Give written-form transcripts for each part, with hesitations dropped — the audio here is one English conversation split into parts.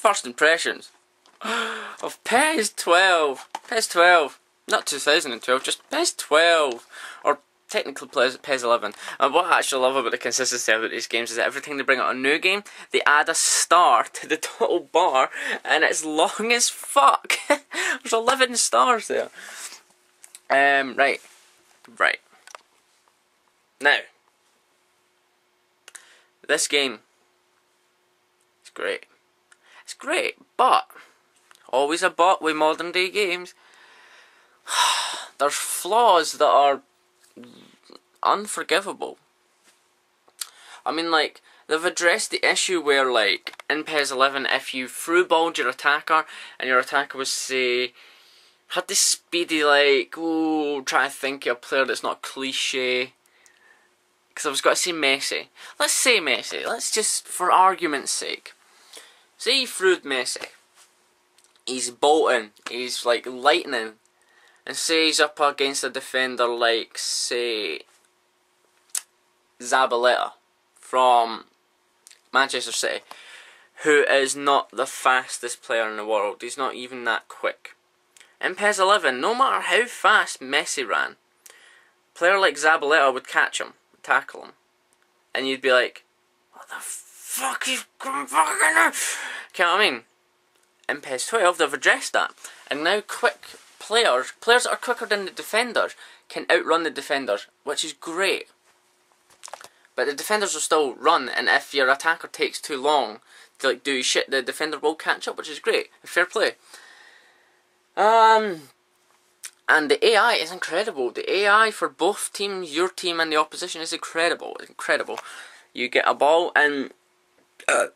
first impressions of PES 12. PES 12. Not 2012, just PES 12. Or technically PES 11. And what I actually love about the consistency of these games is that every time they bring out a new game, they add a star to the total bar, and it's long as fuck. There's 11 stars there. Right. Now, this game is great. It's great, but always a but with modern day games. There's flaws that are unforgivable. I mean, like, they've addressed the issue where, like, in PES 11, if you through-balled your attacker, and your attacker was, say, had this speedy, like, ooh, try to think of a player that's not cliche, because I was got to say Messi. Let's say Messi. Let's just, for argument's sake, say you threw Messi. He's bolting. He's, like, lightning. And say he's up against a defender like, say, Zabaleta from Manchester City, who is not the fastest player in the world. He's not even that quick. In PES 11, no matter how fast Messi ran, a player like Zabaleta would catch him, tackle him, and you'd be like, what the fuck is going fucking on? You know what I mean? In PES 12, they've addressed that, and now quick players that are quicker than the defenders, can outrun the defenders, which is great. But the defenders will still run, and if your attacker takes too long to, like, do shit, the defender will catch up, which is great. Fair play. And the AI is incredible. The AI for both teams, your team and the opposition, is incredible. It's incredible. You get a ball and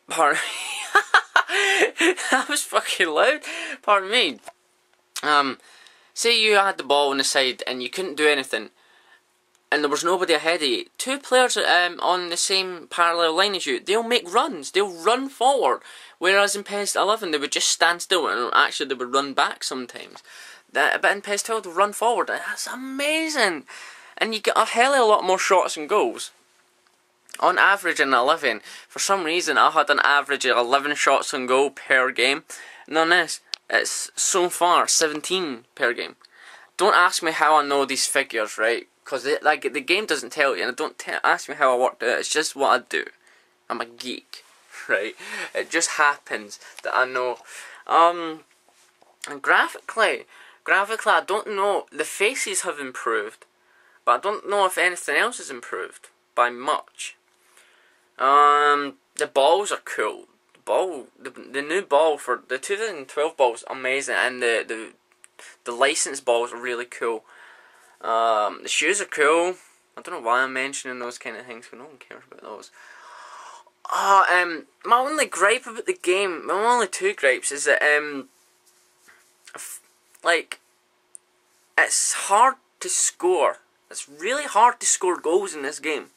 pardon me. That was fucking loud. Pardon me. Say you had the ball on the side and you couldn't do anything, and there was nobody ahead of you. Two players on the same parallel line as you, they'll make runs. They'll run forward. Whereas in PES 11, they would just stand still, and actually they would run back sometimes. But in PES 12, they'll run forward. And that's amazing. And you get a hell of a lot more shots and goals. On average in 11, for some reason, I had an average of 11 shots on goal per game. And on this, it's so far 17 per game. Don't ask me how I know these figures, right? Because like, the game doesn't tell you, and don't ask me how I worked it out. It's just what I do. I'm a geek, right? It just happens that I know. And graphically, I don't know. The faces have improved, but I don't know if anything else has improved by much. The balls are cool. The new ball for the 2012 ball is amazing, and the licensed balls are really cool. The shoes are cool. I don't know why I'm mentioning those kind of things, because no one cares about those. My only gripe about the game, my only two gripes, is that like, it's hard to score. It's really hard to score goals in this game.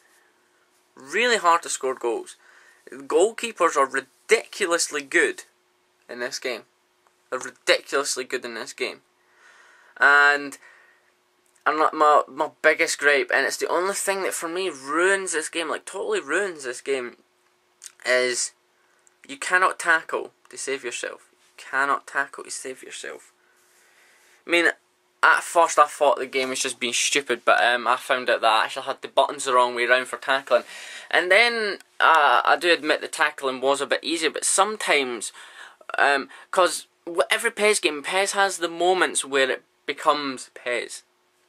Really hard to score goals. The goalkeepers are ridiculously good in this game. They're ridiculously good in this game. And my biggest gripe, and it's the only thing that for me ruins this game, like totally ruins this game, is you cannot tackle to save yourself. You cannot tackle to save yourself. I mean, at first I thought the game was just being stupid, but I found out that I actually had the buttons the wrong way around for tackling. And then I do admit the tackling was a bit easier, but sometimes, because every PES game, PES has the moments where it becomes PES.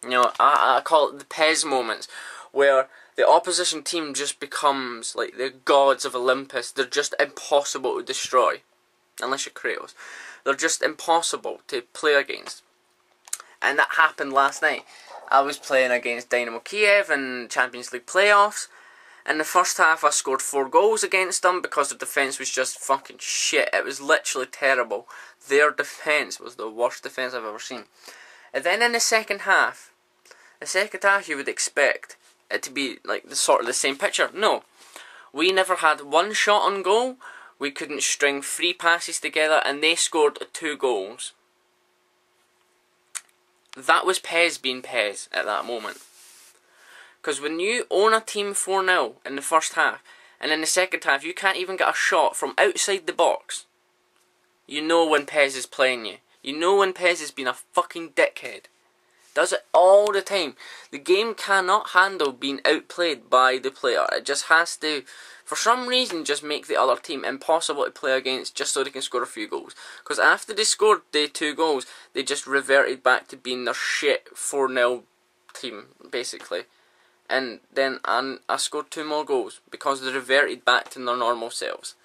You know, I call it the PES moments, where the opposition team just becomes like the gods of Olympus. They're just impossible to destroy, unless you're Kratos. They're just impossible to play against. And that happened last night. I was playing against Dynamo Kiev in Champions League playoffs. In the first half I scored 4 goals against them because the defence was just fucking shit. It was literally terrible. Their defence was the worst defence I've ever seen. And then in the second half you would expect it to be like the sort of the same picture. No. We never had one shot on goal. We couldn't string 3 passes together, and they scored 2 goals. That was PES being PES at that moment. Because when you own a team 4-0 in the first half, and in the second half you can't even get a shot from outside the box, You know when PES is playing you. You know when PES has been a fucking dickhead. Does it all the time. The game cannot handle being outplayed by the player. It just has to, for some reason, just make the other team impossible to play against just so they can score a few goals. Because after they scored the 2 goals, they just reverted back to being their shit 4-0 team, basically. And then I scored 2 more goals because they reverted back to their normal selves.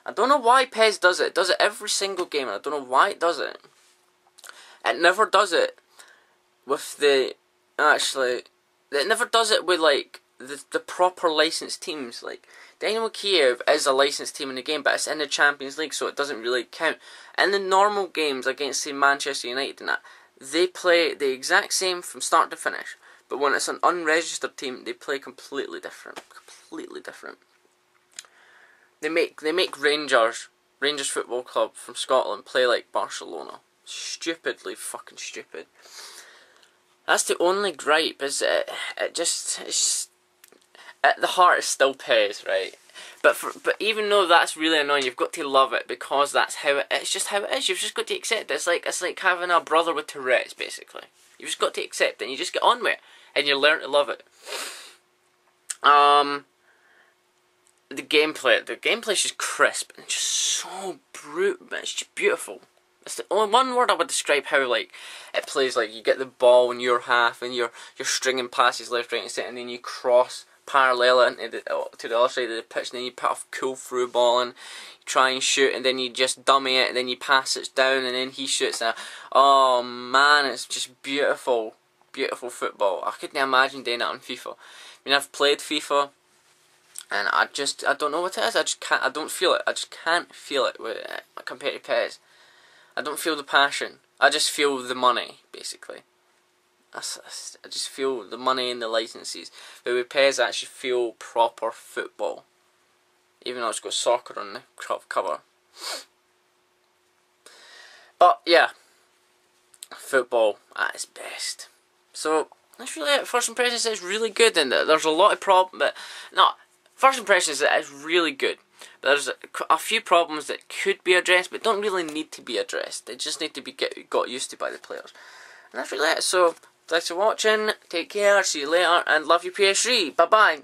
I don't know why PES does it. It does it every single game, and I don't know why it does it. It never does it with it never does it with like the proper licensed teams. Like Dynamo Kiev is a licensed team in the game, but it's in the Champions League, so it doesn't really count. In the normal games against, say, Manchester United and that, they play the exact same from start to finish. But when it's an unregistered team, they play completely different. Completely different. They make Rangers Football Club from Scotland play like Barcelona. Stupidly fucking stupid. That's the only gripe, is it's just at the heart it's still PES, right? But even though that's really annoying, you've got to love it because that's how it's just how it is. You've just got to accept it. It's like having a brother with Tourette's, basically. You've just got to accept it and you just get on with it and you learn to love it. The gameplay is just crisp and just so brutal, but it's just beautiful. It's the only one word I would describe how like it plays. Like you get the ball in your half and you're stringing passes left, right and centre, and then you cross parallel into to the other side of the pitch, and then you put a cool through ball and you try and shoot, and then you just dummy it, and then you pass it down, and then he shoots it. Oh man, it's just beautiful, beautiful football. I couldn't imagine doing that on FIFA. I mean, I've played FIFA, and I don't know what it is. I don't feel it. I just can't feel it with compared to PES. I don't feel the passion. I just feel the money, basically. I just feel the money and the licenses. But with PES, I actually feel proper football. Even though it's got soccer on the cover. But, yeah. Football at its best. So, that's really it. First impressions is really good, and there's a lot of problems. But, no, first impressions is really good. But there's a few problems that could be addressed, but don't really need to be addressed. They just need to be got used to by the players. And that's really it. So, thanks for watching. Take care. See you later. And love you, PS3. Bye-bye.